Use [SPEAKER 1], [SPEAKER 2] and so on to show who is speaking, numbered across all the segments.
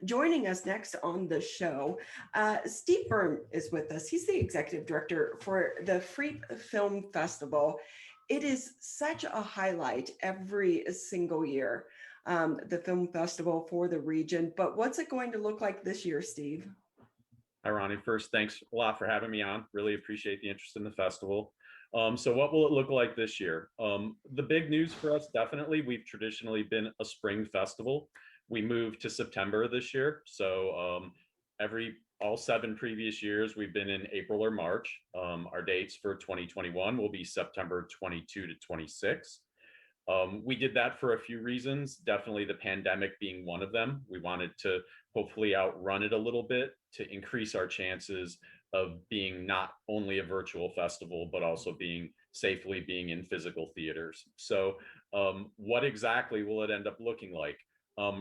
[SPEAKER 1] Joining us next on the show, Steve Berm is with us. He's the executive director for the Freep Film Festival. It is such a highlight every single year, the film festival for the region. But what's it going to look like this year, Steve?
[SPEAKER 2] Hi, Ronnie. First, thanks a lot for having me on. Really appreciate the interest in the festival. So what will it look like this year? The big news for us, definitely, we've traditionally been a spring festival. We moved to September this year. So all 7 previous years, we've been in April or March. Our dates for 2021 will be September 22 to 26. We did that for a few reasons, definitely the pandemic being one of them. We wanted to hopefully outrun it a little bit to increase our chances of being not only a virtual festival, but also safely being in physical theaters. So what exactly will it end up looking like?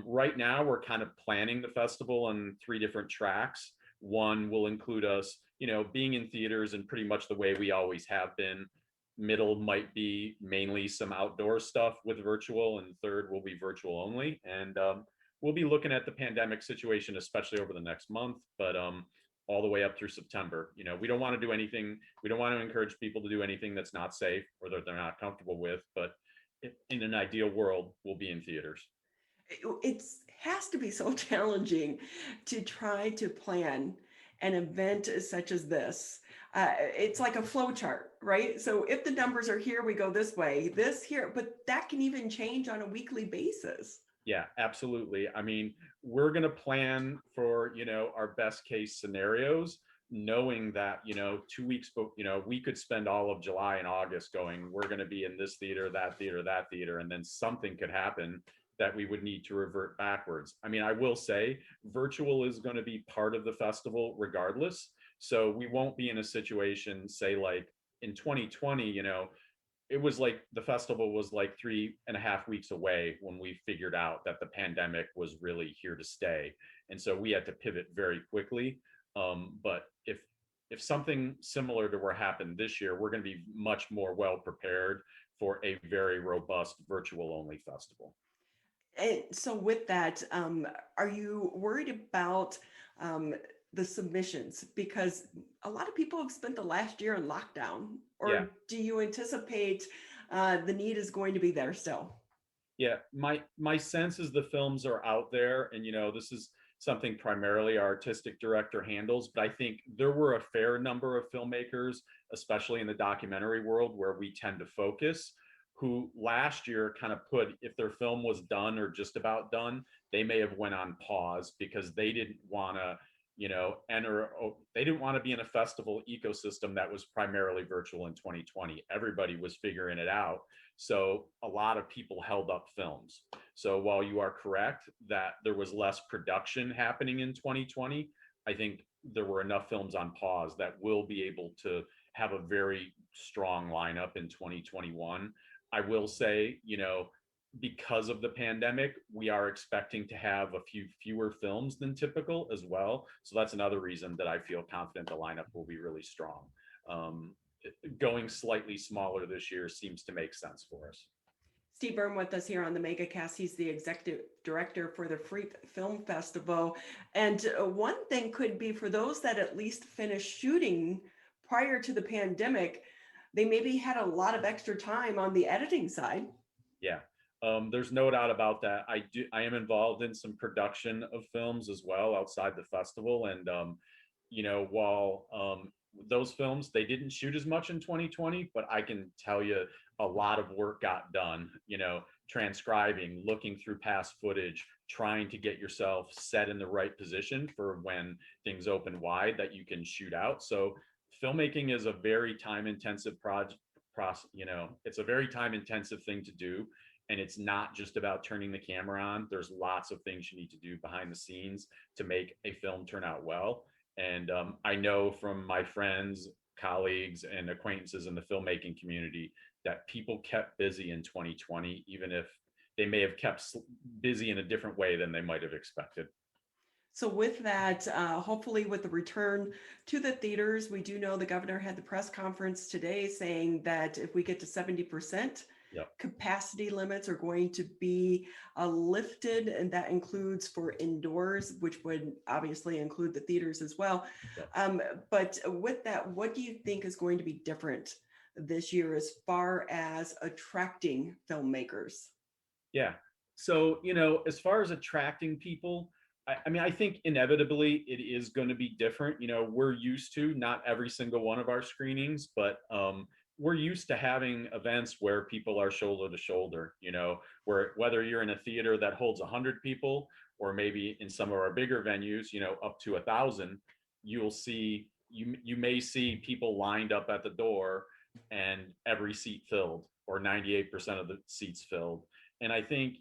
[SPEAKER 2] Right now, we're kind of planning the festival on 3 different tracks. One will include us, being in theaters in pretty much the way we always have been. Middle might be mainly some outdoor stuff with virtual, and third will be virtual only. And we'll be looking at the pandemic situation, especially over the next month, but all the way up through September. We don't want to do anything. We don't want to encourage people to do anything that's not safe or that they're not comfortable with. But in an ideal world, we'll be in theaters.
[SPEAKER 1] It has to be so challenging to try to plan an event such as this. It's like a flow chart, right? So if the numbers are here, we go this way, this here, but that can even change on a weekly basis.
[SPEAKER 2] Yeah, absolutely. I mean, we're going to plan for, our best case scenarios, knowing that, 2 weeks, we could spend all of July and August going, we're going to be in this theater, that theater, that theater, and then something could happen that we would need to revert backwards. I mean, I will say virtual is going to be part of the festival regardless. So we won't be in a situation, say like in 2020, it was like the festival was like 3.5 weeks away when we figured out that the pandemic was really here to stay. And so we had to pivot very quickly. But if something similar to what happened this year, we're going to be much more well prepared for a very robust virtual only festival.
[SPEAKER 1] And so with that, are you worried about the submissions? Because a lot of people have spent the last year in lockdown, or
[SPEAKER 2] Yeah.
[SPEAKER 1] do you anticipate the need is going to be there still?
[SPEAKER 2] Yeah, my sense is the films are out there, and this is something primarily our artistic director handles, but I think there were a fair number of filmmakers, especially in the documentary world where we tend to focus, who last year kind of put, if their film was done or just about done, they may have went on pause because they didn't want to they didn't want to be in a festival ecosystem that was primarily virtual in 2020. Everybody was figuring it out. So a lot of people held up films. So while you are correct that there was less production happening in 2020, I think there were enough films on pause that will be able to have a very strong lineup in 2021. I will say, because of the pandemic, we are expecting to have a few fewer films than typical as well. So that's another reason that I feel confident the lineup will be really strong. Going slightly smaller this year seems to make sense for us.
[SPEAKER 1] Steve Byrne with us here on the MegaCast. He's the executive director for the Freep Film Festival. And one thing could be for those that at least finished shooting prior to the pandemic, they maybe had a lot of extra time on the editing side.
[SPEAKER 2] Yeah. There's no doubt about that. I am involved in some production of films as well outside the festival. And, while those films, they didn't shoot as much in 2020, but I can tell you a lot of work got done, transcribing, looking through past footage, trying to get yourself set in the right position for when things open wide that you can shoot out. So filmmaking is a very time-intensive project. It's a very time-intensive thing to do. And it's not just about turning the camera on. There's lots of things you need to do behind the scenes to make a film turn out well. And I know from my friends, colleagues, and acquaintances in the filmmaking community that people kept busy in 2020, even if they may have kept busy in a different way than they might have expected.
[SPEAKER 1] So with that, hopefully with the return to the theaters, we do know the governor had the press conference today saying that if we get to 70%
[SPEAKER 2] Yep.
[SPEAKER 1] Capacity limits are going to be lifted, and that includes for indoors, which would obviously include the theaters as well.
[SPEAKER 2] Yep.
[SPEAKER 1] But with that, what do you think is going to be different this year as far as attracting filmmakers?
[SPEAKER 2] Yeah. So, as far as attracting people, I mean, I think inevitably it is going to be different. We're used to not every single one of our screenings, but we're used to having events where people are shoulder to shoulder, where whether you're in a theater that holds 100 people or maybe in some of our bigger venues, up to 1,000, you may see people lined up at the door and every seat filled or 98% of the seats filled. And I think,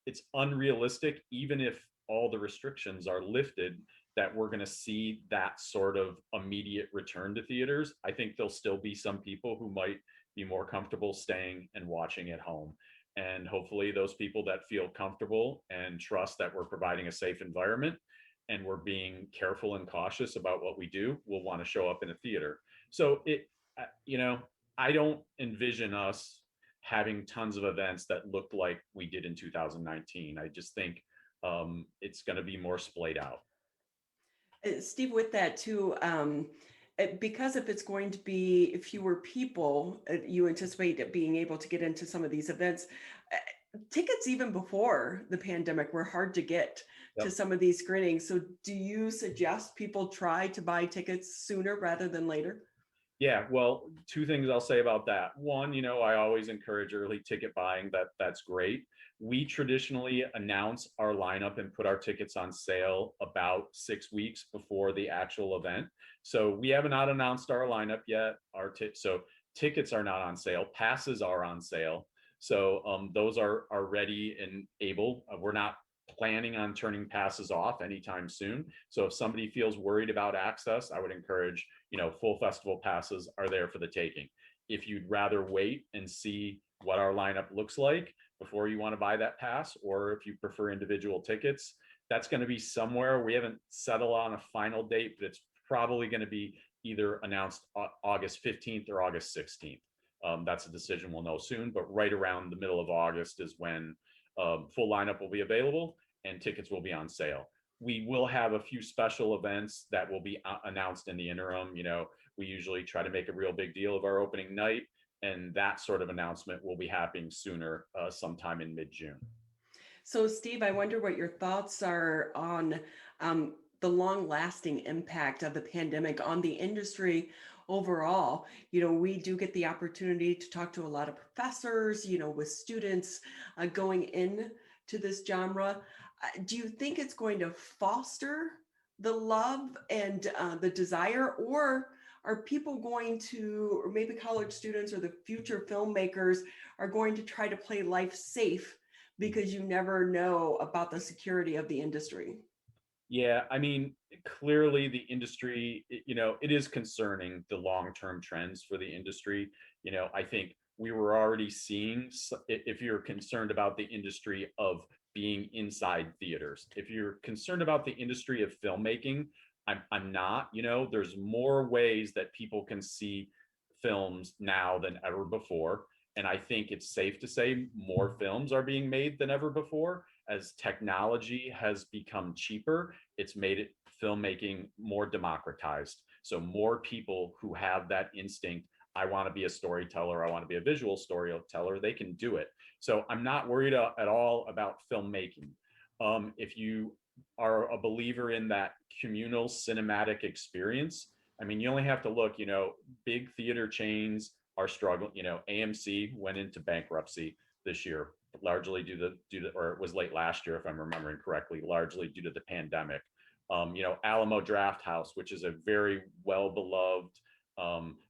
[SPEAKER 2] it's unrealistic, even if all the restrictions are lifted, that we're going to see that sort of immediate return to theaters. I think there'll still be some people who might be more comfortable staying and watching at home. And hopefully, those people that feel comfortable and trust that we're providing a safe environment and we're being careful and cautious about what we do will want to show up in a theater. So, I don't envision us having tons of events that look like we did in 2019. I just think it's going to be more splayed out.
[SPEAKER 1] Steve, with that too, because if it's going to be fewer people, you anticipate it being able to get into some of these events. Tickets even before the pandemic were hard to get to
[SPEAKER 2] Yep.
[SPEAKER 1] some of these screenings. So do you suggest people try to buy tickets sooner rather than later?
[SPEAKER 2] Yeah, well, two things I'll say about that. One, I always encourage early ticket buying. That's great. We traditionally announce our lineup and put our tickets on sale about 6 weeks before the actual event. So we have not announced our lineup yet. So tickets are not on sale. Passes are on sale. So those are ready and able. We're not planning on turning passes off anytime soon. So if somebody feels worried about access, I would encourage, full festival passes are there for the taking. If you'd rather wait and see what our lineup looks like before you want to buy that pass, or if you prefer individual tickets, that's going to be somewhere. We haven't settled on a final date, but it's probably going to be either announced August 15th or August 16th. That's a decision we'll know soon, but right around the middle of August is when full lineup will be available and tickets will be on sale. We will have a few special events that will be announced in the interim. We usually try to make a real big deal of our opening night, and that sort of announcement will be happening sooner, sometime in mid-June.
[SPEAKER 1] So, Steve, I wonder what your thoughts are on the long lasting impact of the pandemic on the industry overall. We do get the opportunity to talk to a lot of professors, with students going in to this genre. Do you think it's going to foster the love and the desire, or are people going to, or maybe college students or the future filmmakers are going to try to play life safe because you never know about the security of the industry?
[SPEAKER 2] Yeah, I mean, clearly the industry, it is concerning, the long-term trends for the industry. I think we were already seeing, if you're concerned about the industry of being inside theaters, if you're concerned about the industry of filmmaking, I'm not. There's more ways that people can see films now than ever before. And I think it's safe to say more films are being made than ever before. As technology has become cheaper, it's made filmmaking more democratized. So more people who have that instinct, I want to be a storyteller, I want to be a visual storyteller, they can do it. So I'm not worried at all about filmmaking. If you are a believer in that communal cinematic experience, I mean, you only have to look, big theater chains are struggling. AMC went into bankruptcy this year, largely due to, or it was late last year, if I'm remembering correctly, largely due to the pandemic. Alamo Drafthouse, which is a very well-beloved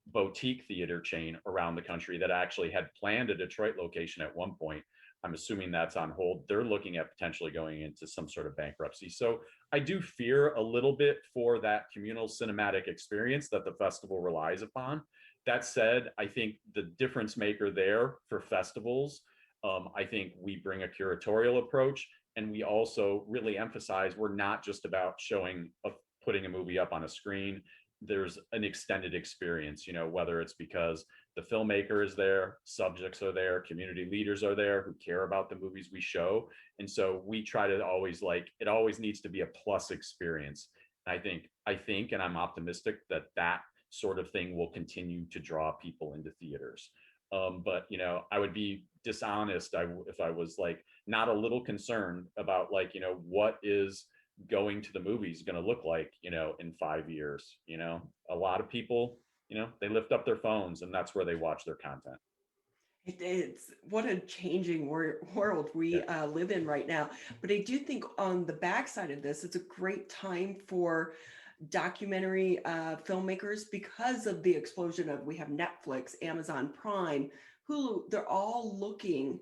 [SPEAKER 2] boutique theater chain around the country that actually had planned a Detroit location at one point. I'm assuming that's on hold. They're looking at potentially going into some sort of bankruptcy. So I do fear a little bit for that communal cinematic experience that the festival relies upon. That said, I think the difference maker there for festivals, I think we bring a curatorial approach, and we also really emphasize we're not just about putting a movie up on a screen. There's an extended experience, whether it's because The filmmaker is there, subjects are there, community leaders are there who care about the movies we show. And so we try to always it always needs to be a plus experience. And I think, and I'm optimistic that that sort of thing will continue to draw people into theaters. But I would be dishonest if I was not a little concerned about what is going to the movies going to look like in 5 years. A lot of people, they lift up their phones and that's where they watch their content.
[SPEAKER 1] It's what a changing world we
[SPEAKER 2] Yeah.
[SPEAKER 1] live in right now. But I do think on the backside of this, it's a great time for documentary filmmakers because of the explosion of, we have Netflix, Amazon Prime, Hulu. They're all looking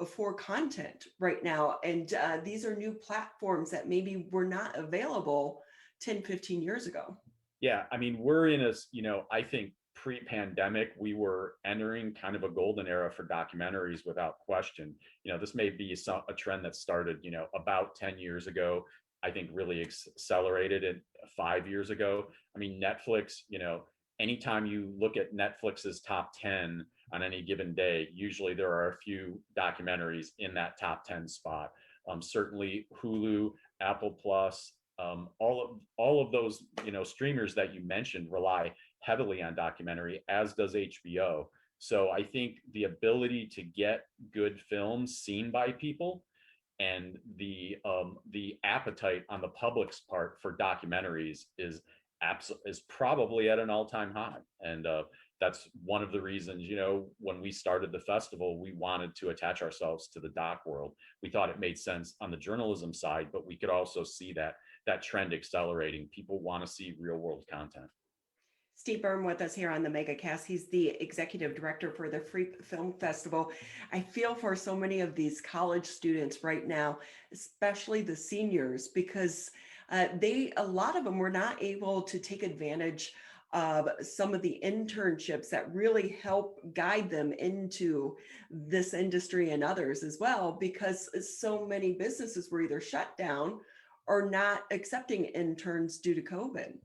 [SPEAKER 1] for content right now. And these are new platforms that maybe were not available 10, 15 years ago.
[SPEAKER 2] Yeah, I mean, we're in I think pre-pandemic, we were entering kind of a golden era for documentaries without question. This may be a trend that started, about 10 years ago. I think really accelerated it 5 years ago. I mean, Netflix, anytime you look at Netflix's top 10 on any given day, usually there are a few documentaries in that top 10 spot. Certainly Hulu, Apple Plus, all of those streamers that you mentioned rely heavily on documentary, as does HBO. So I think the ability to get good films seen by people and the appetite on the public's part for documentaries is probably at an all-time high. And that's one of the reasons, when we started the festival, we wanted to attach ourselves to the doc world. We thought it made sense on the journalism side, but we could also see that trend accelerating. People want to see real world content.
[SPEAKER 1] Steve Berm with us here on the MegaCast. He's the executive director for the Freep Film Festival. I feel for so many of these college students right now, especially the seniors, because a lot of them were not able to take advantage of some of the internships that really help guide them into this industry and others as well, because so many businesses were either shut down or not accepting interns due to COVID.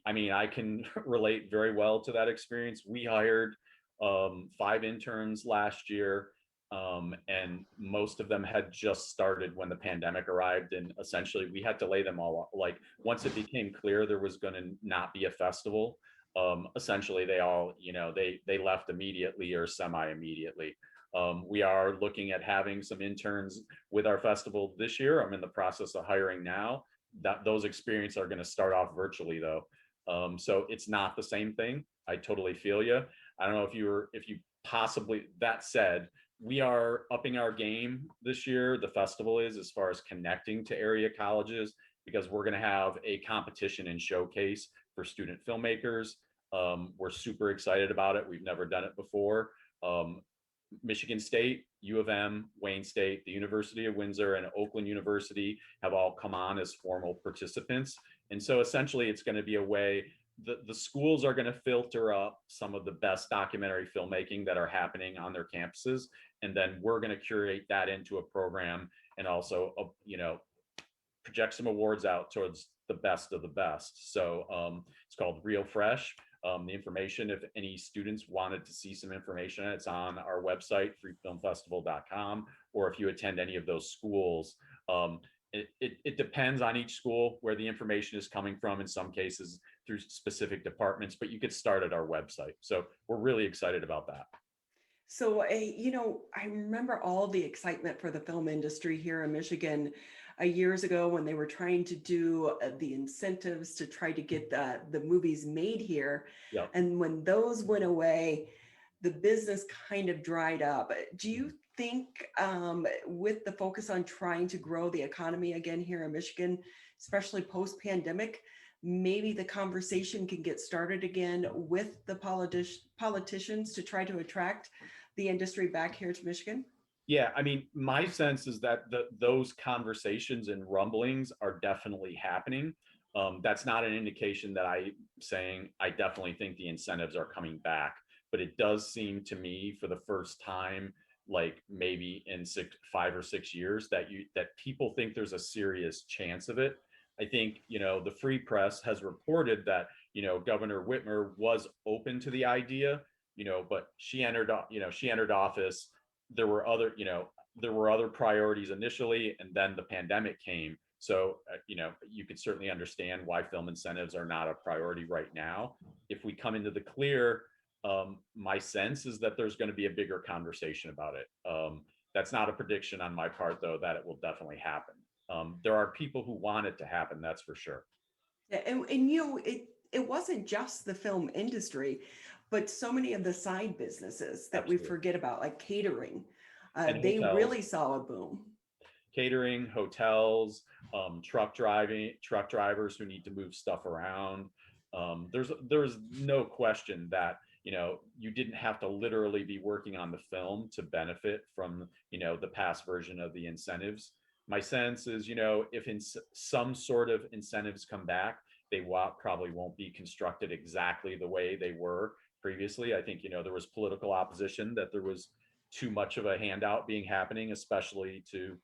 [SPEAKER 2] I can relate very well to that experience. We hired 5 interns last year, and most of them had just started when the pandemic arrived, and essentially we had to lay them all off. Once it became clear there was going to not be a festival, essentially they all they left immediately or semi immediately. We are looking at having some interns with our festival this year. I'm in the process of hiring now. Those experiences are going to start off virtually though. So it's not the same thing. I totally feel you. I don't know if you possibly, that said, we are upping our game this year. The festival is, as far as connecting to area colleges, because we're going to have a competition and showcase for student filmmakers. We're super excited about it. We've never done it before. Michigan State, U of M, Wayne State, the University of Windsor, and Oakland University have all come on as formal participants. And so essentially it's going to be a way, the schools are going to filter up some of the best documentary filmmaking that are happening on their campuses. And then we're going to curate that into a program and also, project some awards out towards the best of the best. So it's called Real Fresh. The information, if any students wanted to see some information, it's on our website, freepfilmfestival.com, or if you attend any of those schools. It depends on each school where the information is coming from, in some cases through specific departments, but you could start at our website. So we're really excited about that.
[SPEAKER 1] So, I remember all the excitement for the film industry here in Michigan years ago when they were trying to do the incentives to try to get the movies made here.
[SPEAKER 2] Yep.
[SPEAKER 1] And when those went away, the business kind of dried up. Do you think with the focus on trying to grow the economy again here in Michigan, especially post-pandemic, maybe the conversation can get started again with the politicians to try to attract the industry back here to Michigan?
[SPEAKER 2] Yeah, I mean, my sense is that those conversations and rumblings are definitely happening. That's not an indication that I'm saying I definitely think the incentives are coming back, but it does seem to me for the first time, like maybe in 5 or 6 years, that people think there's a serious chance of it. I think, the Free Press has reported that, Governor Whitmer was open to the idea, but she entered, she entered office. There were other, there were other priorities initially, and then the pandemic came. So, you could certainly understand why film incentives are not a priority right now. If we come into the clear, my sense is that there's going to be a bigger conversation about it. That's not a prediction on my part, though, that it will definitely happen. There are people who want it to happen, that's for sure.
[SPEAKER 1] Yeah, it wasn't just the film industry, but so many of the side businesses that we
[SPEAKER 2] Absolutely.
[SPEAKER 1] forget about, like catering,
[SPEAKER 2] And
[SPEAKER 1] they
[SPEAKER 2] hotels,
[SPEAKER 1] really saw a boom.
[SPEAKER 2] catering, hotels, truck drivers who need to move stuff around. There's no question that you didn't have to literally be working on the film to benefit from the past version of the incentives. My sense is if some sort of incentives come back, they probably won't be constructed exactly the way they were previously. I think there was political opposition that there was too much of a handout being happening, especially to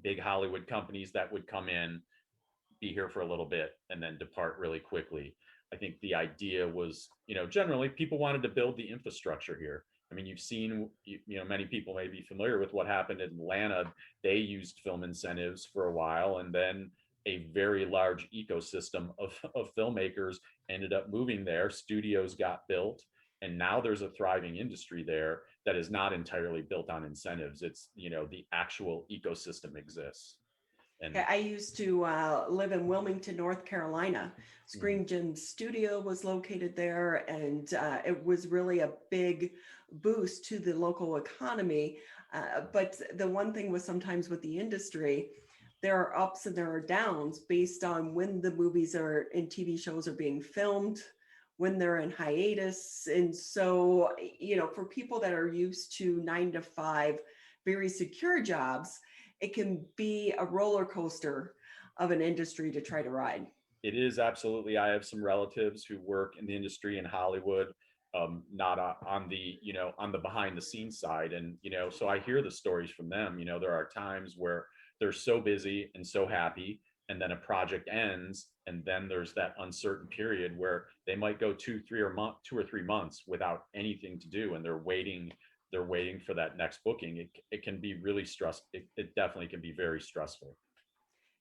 [SPEAKER 2] big Hollywood companies that would come in, be here for a little bit, and then depart really quickly. I think the idea was, generally people wanted to build the infrastructure here. I mean, you've seen, many people may be familiar with what happened in Atlanta. They used film incentives for a while, and then a very large ecosystem of filmmakers ended up moving there. Studios got built, and now there's a thriving industry there that is not entirely built on incentives. It's, the actual ecosystem exists. And
[SPEAKER 1] I used to live in Wilmington, North Carolina. Screen Gym Studio was located there, and it was really a big boost to the local economy. But the one thing was sometimes with the industry, there are ups and there are downs based on when the movies are and TV shows are being filmed, when they're in hiatus. And so, for people that are used to 9 to 5, very secure jobs, it can be a roller coaster of an industry to try to ride.
[SPEAKER 2] it is absolutely. I have some relatives who work in the industry in Hollywood, not on the on the behind the scenes side, and so I hear the stories from them. There are times where they're so busy and so happy, and then a project ends, and then there's that uncertain period where they might go 2 or 3 months without anything to do, and they're waiting. They're waiting for that next booking. It can be really stressful. It definitely can be very stressful.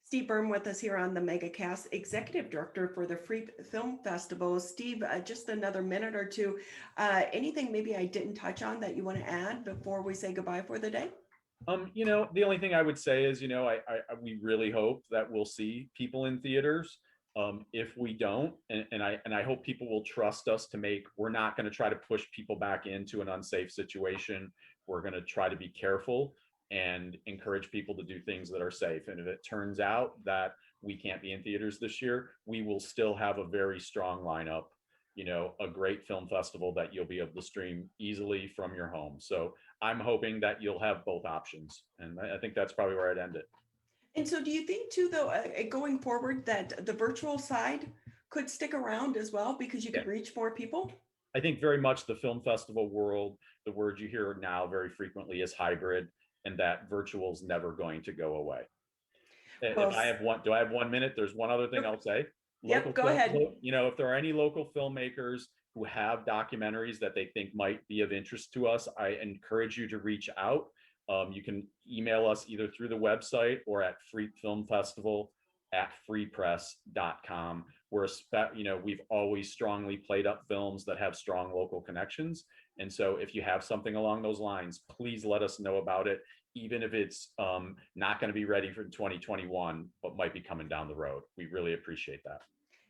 [SPEAKER 1] Steve Berm with us here on the MegaCast, Executive Director for the Freep Film Festival. Steve, just another minute or two. Anything maybe I didn't touch on that you want to add before we say goodbye for the day?
[SPEAKER 2] The only thing I would say is, we really hope that we'll see people in theaters. If we don't, and I hope people will trust us we're not going to try to push people back into an unsafe situation. We're going to try to be careful and encourage people to do things that are safe. And if it turns out that we can't be in theaters this year, we will still have a very strong lineup, a great film festival that you'll be able to stream easily from your home. So I'm hoping that you'll have both options. And I think that's probably where I'd end it.
[SPEAKER 1] And so do you think too, though, going forward that the virtual side could stick around as well because you could reach more people?
[SPEAKER 2] I think very much the film festival world, the word you hear now very frequently is hybrid, and that virtual is never going to go away.
[SPEAKER 1] Well,
[SPEAKER 2] If I have one, do I have 1 minute? There's one other thing I'll say.
[SPEAKER 1] Yep, go ahead.
[SPEAKER 2] If there are any local filmmakers who have documentaries that they think might be of interest to us, I encourage you to reach out. You can email us either through the website or at freepfilmfestival@freepress.com. We've always strongly played up films that have strong local connections. And so if you have something along those lines, please let us know about it, even if it's not going to be ready for 2021, but might be coming down the road. We really appreciate that.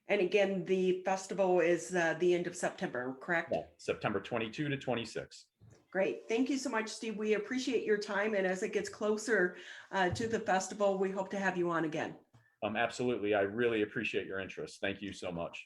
[SPEAKER 1] And again, the festival is the end of September, correct?
[SPEAKER 2] Yeah, September 22 to 26.
[SPEAKER 1] Great. Thank you so much, Steve. We appreciate your time. And as it gets closer to the festival, we hope to have you on again.
[SPEAKER 2] Absolutely. I really appreciate your interest. Thank you so much.